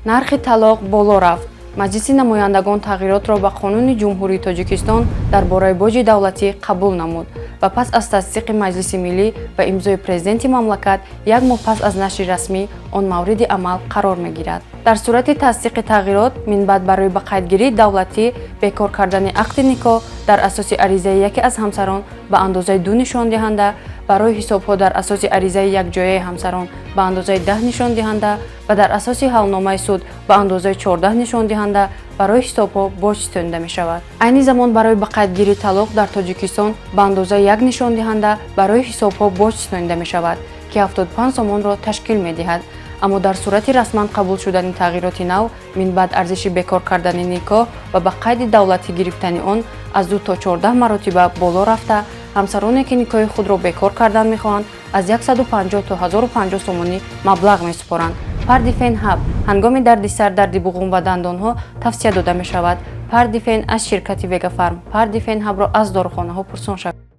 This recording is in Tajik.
нархи талоқ боло рафт. Маҷлиси намояндагон тағйиротро ба Қонуни Ҷумҳурии Тоҷикистон дар бораи боҷи давлатӣ қабул намуд ва пас аз тасдиқи Маҷлиси Миллӣ ва имзои президенти мамлакат як моҳ пас аз нашри расмӣ он мавриди амал қарор мегирад. дар сурати тасдиқи тағйирот минбаъд барои ба қайдгирии давлатӣ бекор кардани ақди никоҳ дар асоси аризаи яке аз ҳамсарон ба андозаи 2 нишондиҳанда, барои ҳисобҳо дар асоси аризаи якҷояи ҳамсарон ба андозаи 10 нишондиҳанда ва дар асоси ҳалномаи суд ба андозаи 14 нишондиҳанда барои ҳисобҳо боҷ ситонида мешавад. айни замон барои ба қайдгирии талоқ дар Тоҷикистон ба андозаи 1 нишондиҳанда барои ҳисобҳо боҷ ситонида мешавад ки 75 сомонро ташкил медиҳад. аммо дар сурати расман қабул шудани тағйироти нав минбаъд арзиши бекор кардани никоҳ ва ба қайди давлатӣ гирифтани он аз 2 то 14 маротиба боло рафта, ҳамсароне ки никоҳи худро бекор кардан мехоҳанд аз 150 то 1050 сомонӣ маблағ месупоранд. Пардифен ҳаб ҳангоми дарди сар, дарди буғум ва дандонҳо тавсия дода мешавад. Пардифен аз ширкати Вегафарм. Пардифен ҳабро аз дорухонаҳо пурсон шавед.